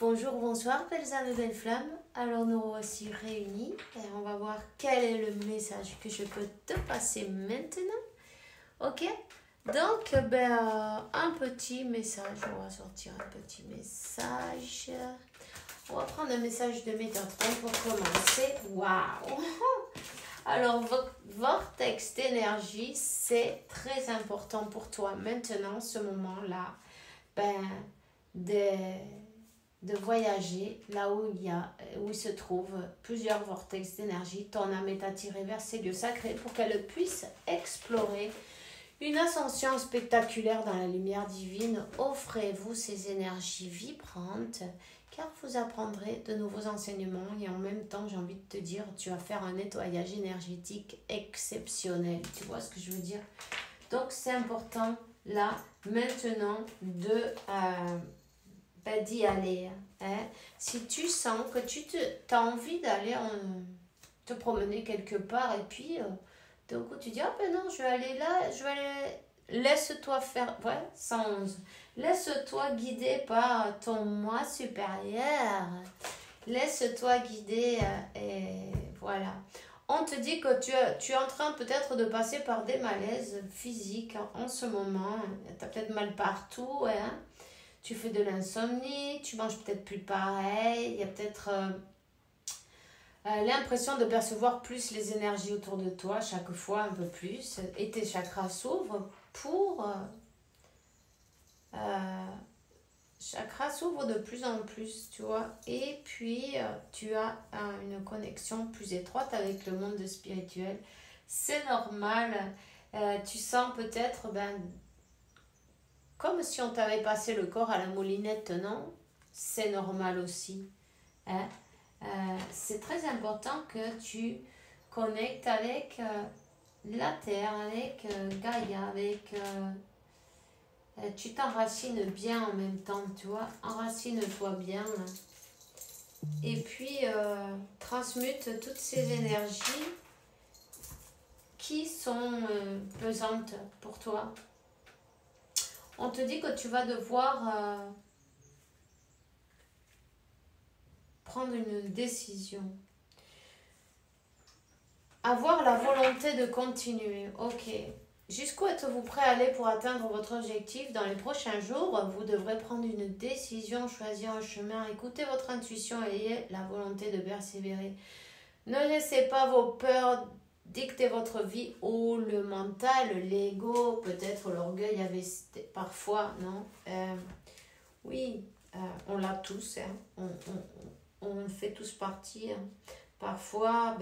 Bonjour, bonsoir, belles âmes et belles flammes. Alors nous voici réunis et on va voir quel est le message que je peux te passer maintenant. Ok? Donc, un petit message. On va sortir un petit message. On va prendre un message de Métatron pour commencer. Waouh! Alors, vortex d'énergie, c'est très important pour toi maintenant, ce moment-là. De voyager là où il se trouve plusieurs vortex d'énergie. Ton âme est attirée vers ces lieux sacrés pour qu'elle puisse explorer une ascension spectaculaire dans la lumière divine. Offrez-vous ces énergies vibrantes car vous apprendrez de nouveaux enseignements et en même temps, j'ai envie de te dire, tu vas faire un nettoyage énergétique exceptionnel. Tu vois ce que je veux dire? Donc, c'est important là, maintenant, d'y aller. Hein? Si tu sens que tu as envie d'aller te promener quelque part et puis d'un coup tu dis ah ben non, je vais aller là, laisse-toi faire, ouais, 111. Laisse-toi guider par ton moi supérieur. Laisse-toi guider et voilà. On te dit que tu es en train peut-être de passer par des malaises physiques en ce moment. Tu as peut-être mal partout, hein? Tu fais de l'insomnie, tu manges peut-être plus pareil, il y a peut-être l'impression de percevoir plus les énergies autour de toi, chaque fois un peu plus, et tes chakras s'ouvrent chakras s'ouvrent de plus en plus, tu vois, et puis tu as une connexion plus étroite avec le monde spirituel. C'est normal, tu sens peut-être, comme si on t'avait passé le corps à la moulinette, non? C'est normal aussi. Hein? C'est très important que tu connectes avec la Terre, avec Gaïa, avec... tu t'enracines bien en même temps, tu vois. Enracine-toi bien. Et puis, transmute toutes ces énergies qui sont pesantes pour toi. On te dit que tu vas devoir prendre une décision. Avoir la volonté de continuer. Ok. Jusqu'où êtes-vous prêt à aller pour atteindre votre objectif? Dans les prochains jours, vous devrez prendre une décision, choisir un chemin, écoutez votre intuition et ayez la volonté de persévérer. Ne laissez pas vos peurs dicter votre vie ou le mental, l'ego, peut-être l'orgueil avait parfois, non? Oui, on l'a tous, hein. On fait tous partie. Hein. Parfois,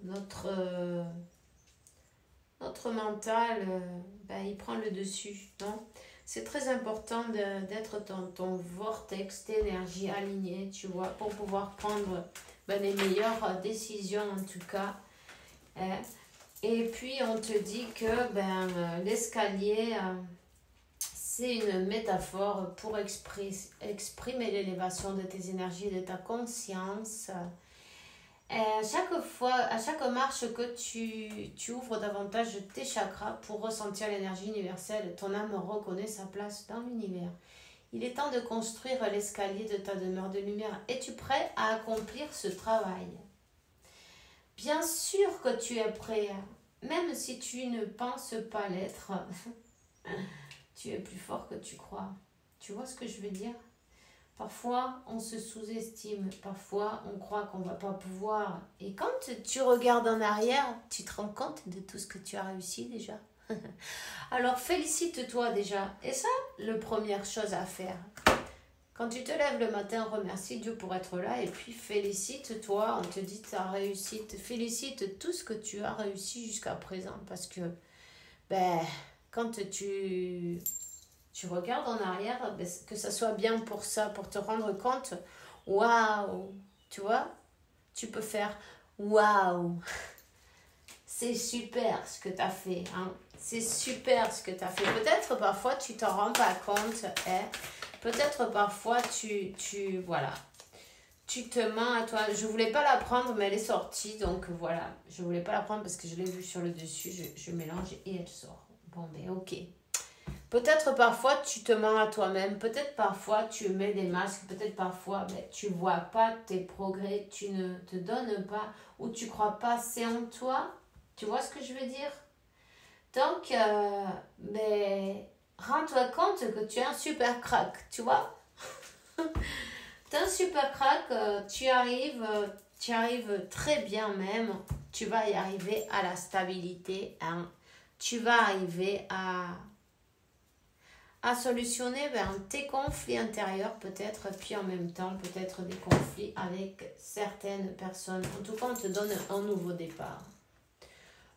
notre mental, il prend le dessus, non? C'est très important d'être dans ton vortex d'énergie aligné, tu vois, pour pouvoir prendre les meilleures décisions en tout cas. Et puis on te dit que l'escalier, c'est une métaphore pour exprimer l'élévation de tes énergies et de ta conscience. À chaque marche que tu ouvres davantage tes chakras pour ressentir l'énergie universelle, ton âme reconnaît sa place dans l'univers. Il est temps de construire l'escalier de ta demeure de lumière. Es-tu prêt à accomplir ce travail? Bien sûr que tu es prêt, même si tu ne penses pas l'être. Tu es plus fort que tu crois. Tu vois ce que je veux dire? Parfois, on se sous-estime. Parfois, on croit qu'on ne va pas pouvoir. Et quand tu regardes en arrière, tu te rends compte de tout ce que tu as réussi déjà. Alors, félicite-toi déjà. Et ça, la première chose à faire. Quand tu te lèves le matin, remercie Dieu pour être là. Et puis, félicite-toi. On te dit ta réussite. Félicite tout ce que tu as réussi jusqu'à présent. Parce que, quand tu regardes en arrière, que ça soit bien pour ça, pour te rendre compte, waouh, tu vois, tu peux faire waouh, c'est super ce que tu as fait, hein? C'est super ce que tu as fait. Peut-être parfois tu t'en rends pas compte, hein? Peut-être parfois tu te mens à toi. Je voulais pas la prendre, mais elle est sortie, donc voilà, je voulais pas la prendre parce que je l'ai vue sur le dessus, je mélange et elle sort. Bon, ok. Peut-être parfois tu te mens à toi-même, peut-être parfois tu mets des masques, peut-être parfois ben, tu ne vois pas tes progrès, tu ne te donnes pas ou tu ne crois pas assez en toi. Tu vois ce que je veux dire? Donc, ben, rends-toi compte que tu es un super crack, tu vois? Tu es un super crack, tu arrives très bien même, tu vas y arriver à la stabilité, hein. Tu vas arriver à solutionner ben, tes conflits intérieurs peut-être, puis en même temps peut-être des conflits avec certaines personnes. En tout cas, on te donne un nouveau départ.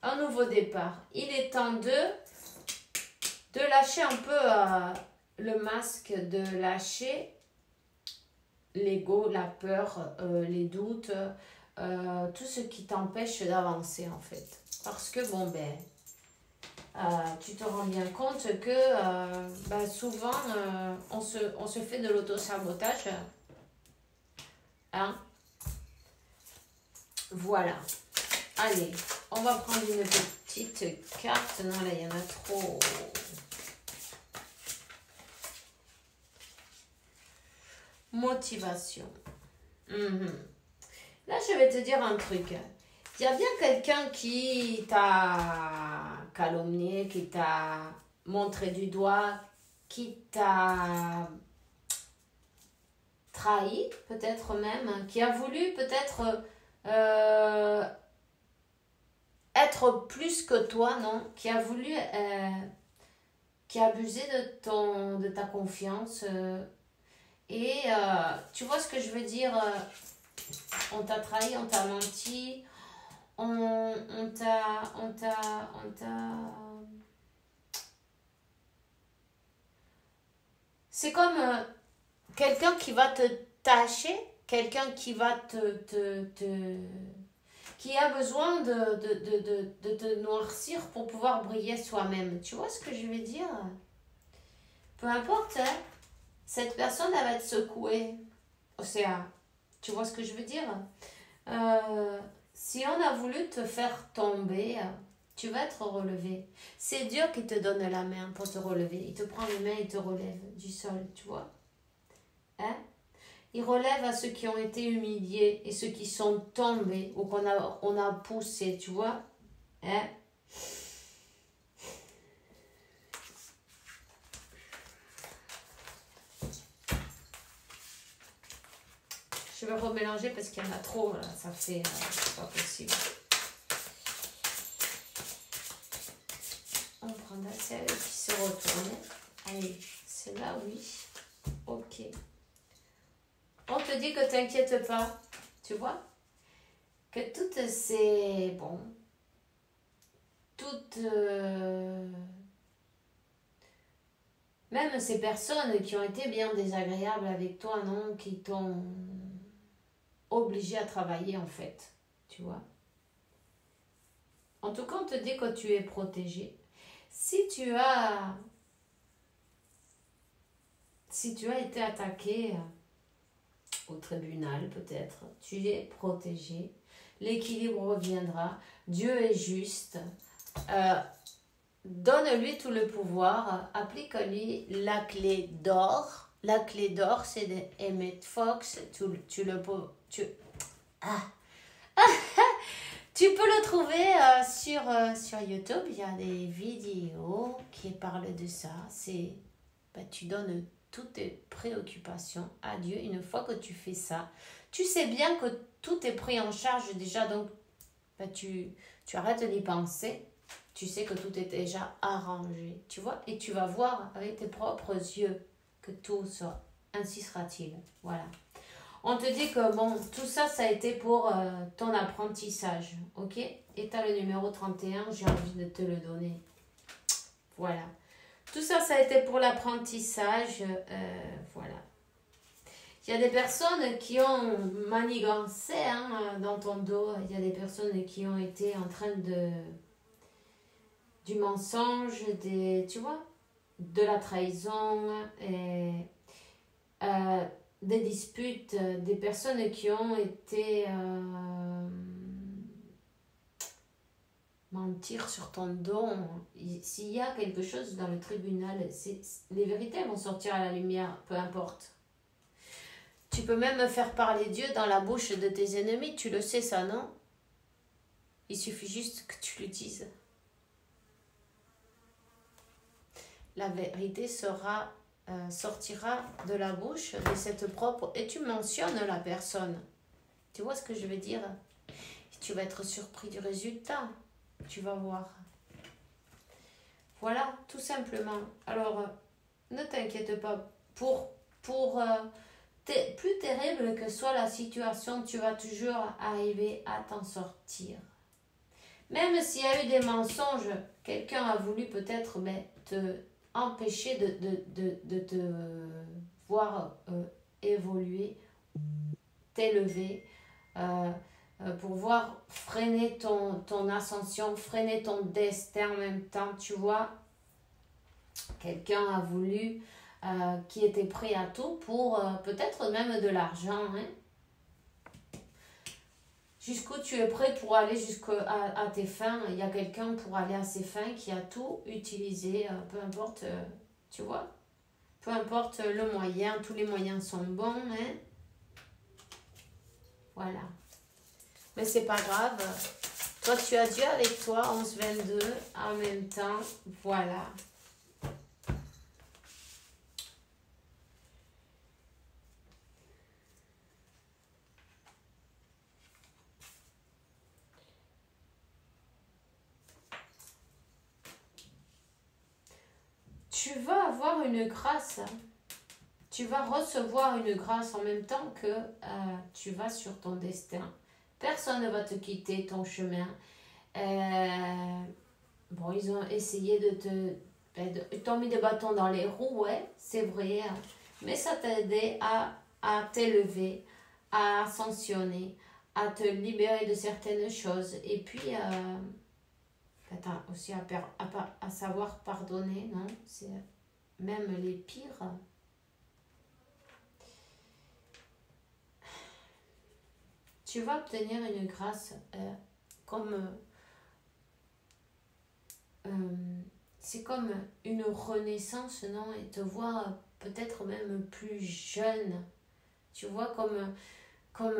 Un nouveau départ. Il est temps de lâcher un peu le masque, de lâcher l'ego, la peur, les doutes, tout ce qui t'empêche d'avancer en fait. Parce que bon ben, tu te rends bien compte que bah, souvent on se fait de l'auto-sabotage. Hein? Voilà. Allez, on va prendre une petite carte. Non, là, il y en a trop. Motivation. Là, je vais te dire un truc. Il y a bien quelqu'un qui t'a calomnié, qui t'a montré du doigt, qui t'a trahi, peut-être même, qui a voulu peut-être être plus que toi, non? Qui a voulu, qui a abusé de ta confiance. Et tu vois ce que je veux dire? On t'a trahi, on t'a menti, on t'a. C'est comme quelqu'un qui va te tâcher, quelqu'un qui va qui a besoin de te noircir pour pouvoir briller soi-même. Tu vois ce que je veux dire? Peu importe, hein, cette personne, elle va être secouée. Tu vois ce que je veux dire? Si on a voulu te faire tomber, tu vas être relevé. C'est Dieu qui te donne la main pour te relever. Il te prend les mains et te relève du sol, tu vois? Hein? Il relève à ceux qui ont été humiliés et ceux qui sont tombés ou on a poussé, tu vois? Hein? Je vais remélanger parce qu'il y en a trop, là. Ça fait... c'est pas possible. On prend celle qui se retourne. Allez, c'est là, oui. Ok. On te dit que t'inquiète pas, tu vois? Que toutes ces... Bon... Toutes... même ces personnes qui ont été bien désagréables avec toi, non? Qui t'ont obligé à travailler, en fait. Tu vois? En tout cas, on te dit que tu es protégé. Si tu as été attaqué au tribunal, peut-être, tu es protégé. L'équilibre reviendra. Dieu est juste. Donne-lui tout le pouvoir. Applique-lui la clé d'or. La clé d'or, c'est de Emmett Fox. Tu peux le trouver sur YouTube. Il y a des vidéos qui parlent de ça. Tu donnes toutes tes préoccupations à Dieu. Une fois que tu fais ça, tu sais bien que tout est pris en charge déjà. Donc, tu arrêtes d'y penser. Tu sais que tout est déjà arrangé. Tu vois? Et tu vas voir avec tes propres yeux que tout sera. Ainsi sera-t-il. Voilà. On te dit que bon, tout ça, ça a été pour ton apprentissage, ok? Et tu as le numéro 31, j'ai envie de te le donner. Voilà. Tout ça, ça a été pour l'apprentissage, voilà. Il y a des personnes qui ont manigancé dans ton dos. Il y a des personnes qui ont été en train du mensonge, tu vois, de la trahison, des disputes, des personnes qui ont été tire sur ton dos. S'il y a quelque chose dans le tribunal, les vérités vont sortir à la lumière, peu importe. Tu peux même faire parler Dieu dans la bouche de tes ennemis, tu le sais ça, non? Il suffit juste que tu le dises. La vérité sortira de la bouche de cette propre... Et tu mentionnes la personne. Tu vois ce que je veux dire? Tu vas être surpris du résultat. Tu vas voir. Voilà, tout simplement. Alors, ne t'inquiète pas. Plus terrible que soit la situation, tu vas toujours arriver à t'en sortir. Même s'il y a eu des mensonges, quelqu'un a voulu peut-être te empêcher de te voir évoluer, t'élever, pour voir freiner ton ascension, freiner ton destin en même temps, tu vois. Quelqu'un a voulu, qui était prêt à tout pour peut-être même de l'argent, hein. Jusqu'où tu es prêt pour aller à tes fins. Il y a quelqu'un pour aller à ses fins qui a tout utilisé, peu importe, tu vois. Peu importe le moyen, tous les moyens sont bons, hein. Voilà. Mais c'est pas grave. Toi, tu as Dieu avec toi, 11-22, en même temps, voilà. Tu vas avoir une grâce. Tu vas recevoir une grâce en même temps que tu vas sur ton destin. Personne ne va te quitter ton chemin. Bon, ils ont essayé ils t'ont mis des bâtons dans les roues, ouais, c'est vrai. Hein. Mais ça t'a aidé à t'élever, à ascensionner, à te libérer de certaines choses. Et puis, aussi à savoir pardonner, non? C'est même les pires. Tu vas obtenir une grâce c'est comme une renaissance, non? Et te voir peut-être même plus jeune. Tu vois, comme un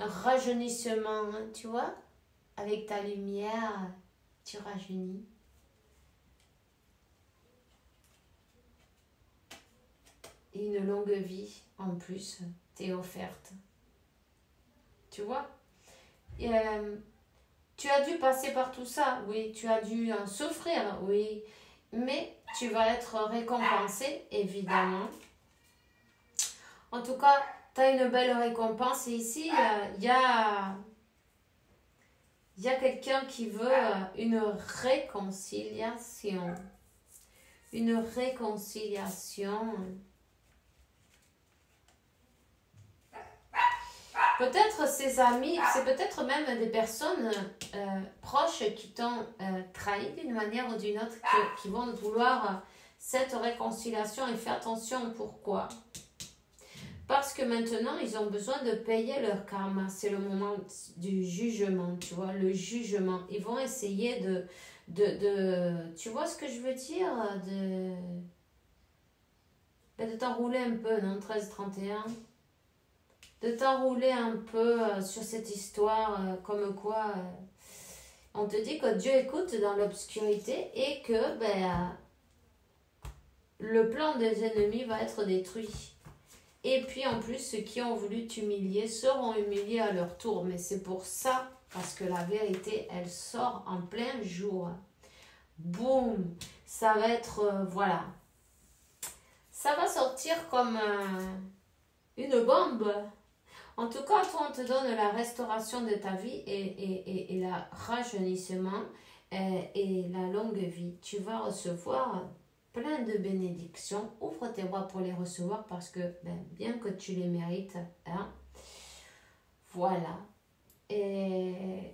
rajeunissement, hein, tu vois? Avec ta lumière, tu rajeunis. Et une longue vie, en plus, t'est offerte. Tu vois? Et, tu as dû passer par tout ça, oui. Tu as dû souffrir, oui. Mais tu vas être récompensé, évidemment. En tout cas, tu as une belle récompense. Et ici, il y a quelqu'un qui veut une réconciliation. Une réconciliation. Peut-être ses amis, c'est peut-être même des personnes proches qui t'ont trahi d'une manière ou d'une autre, qui vont vouloir cette réconciliation. Et fais attention, pourquoi? Parce que maintenant, ils ont besoin de payer leur karma. C'est le moment du jugement, tu vois, le jugement. Ils vont essayer tu vois ce que je veux dire? De t'enrouler un peu, non? 13-31. De t'enrouler un peu sur cette histoire, comme quoi on te dit que Dieu écoute dans l'obscurité et que le plan des ennemis va être détruit. Et puis en plus, ceux qui ont voulu t'humilier seront humiliés à leur tour. Mais c'est pour ça, parce que la vérité, elle sort en plein jour. Boum! Ça va être, voilà. Ça va sortir comme une bombe. En tout cas, toi, on te donne la restauration de ta vie et le rajeunissement et la longue vie. Tu vas recevoir plein de bénédictions. Ouvre tes bras pour les recevoir parce que bien que tu les mérites, hein, voilà. Et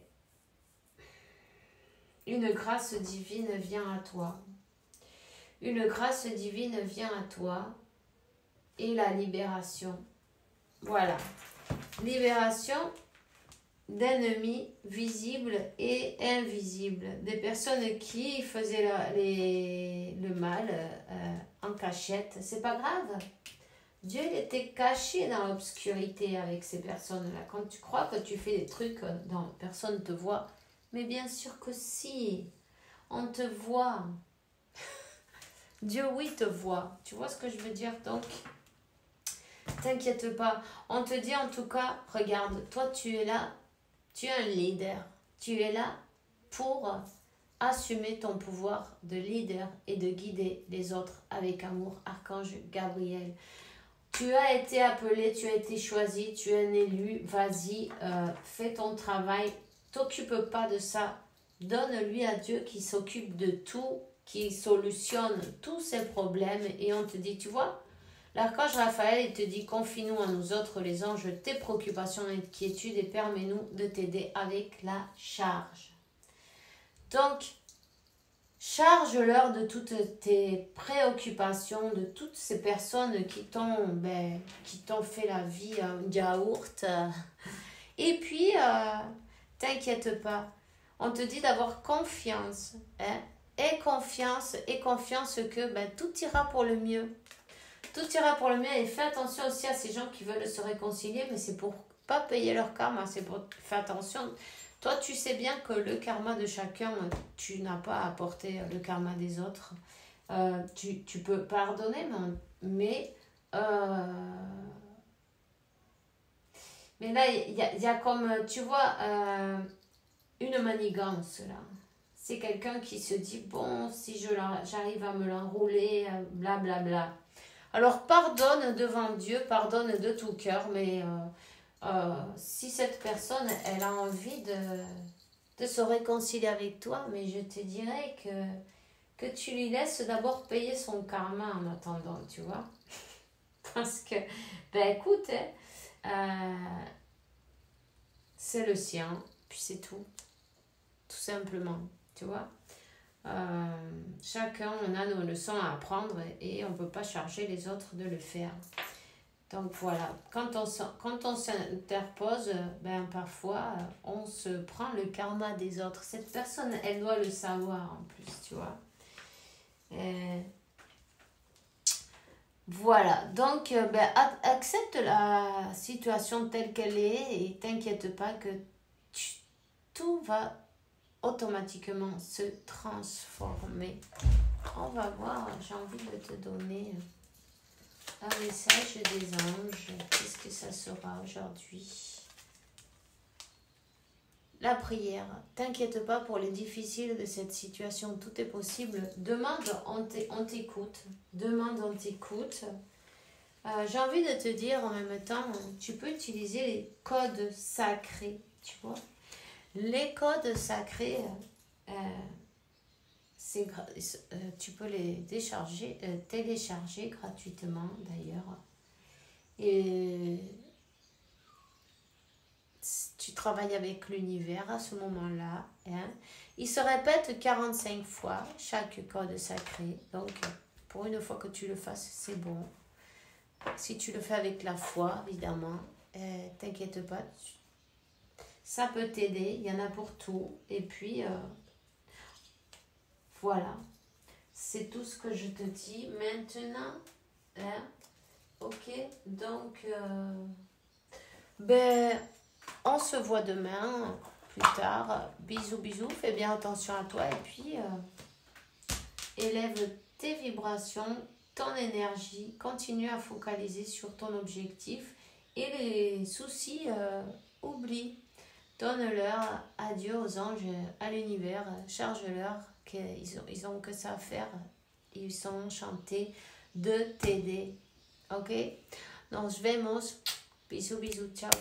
une grâce divine vient à toi. Une grâce divine vient à toi et la libération. Voilà. Libération d'ennemis visibles et invisibles. Des personnes qui faisaient le mal en cachette. C'est pas grave. Dieu il était caché dans l'obscurité avec ces personnes-là. Quand tu crois que tu fais des trucs dont personne ne te voit, mais bien sûr que si, on te voit. Dieu, oui, te voit. Tu vois ce que je veux dire? Donc, t'inquiète pas. On te dit en tout cas, regarde, toi tu es là, tu es un leader. Tu es là pour assumer ton pouvoir de leader et de guider les autres avec amour. Archange Gabriel. Tu as été appelé, tu as été choisi, tu es un élu. Vas-y, fais ton travail. T'occupe pas de ça. Donne-lui à Dieu qui s'occupe de tout, qui solutionne tous ses problèmes. Et on te dit, tu vois, l'archange Raphaël, il te dit, confie-nous à nous autres, les anges, tes préoccupations et inquiétudes et permets-nous de t'aider avec la charge. Donc, charge-leur de toutes tes préoccupations, de toutes ces personnes qui t'ont fait la vie yaourt. Et puis, t'inquiète pas. On te dit d'avoir confiance. Hein? Et confiance que tout ira pour le mieux. Tout ira pour le mieux. Et fais attention aussi à ces gens qui veulent se réconcilier, mais c'est pour pas payer leur karma. C'est pour faire attention. Toi, tu sais bien que le karma de chacun, tu n'as pas à porter le karma des autres. Tu peux pardonner, mais là, il y a comme, tu vois, une manigance là. C'est quelqu'un qui se dit, bon, si j'arrive à me l'enrouler, blablabla. Bla, bla. Alors, pardonne devant Dieu, pardonne de tout cœur, mais si cette personne, elle a envie de se réconcilier avec toi, mais je te dirais que tu lui laisses d'abord payer son karma en attendant, tu vois. Parce que, écoute, c'est le sien, puis c'est tout. Tout simplement, tu vois. Chacun, on a nos leçons à apprendre et on ne peut pas charger les autres de le faire. Donc voilà, quand on s'interpose, parfois on se prend le karma des autres. Cette personne, elle doit le savoir en plus, tu vois. Voilà, donc accepte la situation telle qu'elle est et t'inquiète pas que tout va automatiquement se transformer. On va voir, j'ai envie de te donner un message des anges. Qu'est-ce que ça sera aujourd'hui? La prière. T'inquiète pas pour les difficiles de cette situation. Tout est possible. Demande, on t'écoute. Demande, on t'écoute. J'ai envie de te dire en même temps, tu peux utiliser les codes sacrés. Tu vois? Les codes sacrés, tu peux les télécharger gratuitement d'ailleurs. Et tu travailles avec l'univers à ce moment-là. Hein. Il se répète 45 fois chaque code sacré. Donc, pour une fois que tu le fasses, c'est bon. Si tu le fais avec la foi, évidemment, t'inquiète pas. Ça peut t'aider. Il y en a pour tout. Et puis, voilà. C'est tout ce que je te dis. Maintenant, hein, ok. Donc, on se voit demain, plus tard. Bisous, bisous. Fais bien attention à toi. Et puis, élève tes vibrations, ton énergie. Continue à focaliser sur ton objectif. Et les soucis, oublie. Donne-leur à Dieu, aux anges, à l'univers. Charge-leur qu'ils ont que ça à faire. Ils sont enchantés de t'aider. Ok? Donc, je vais, bisous, bisous, ciao.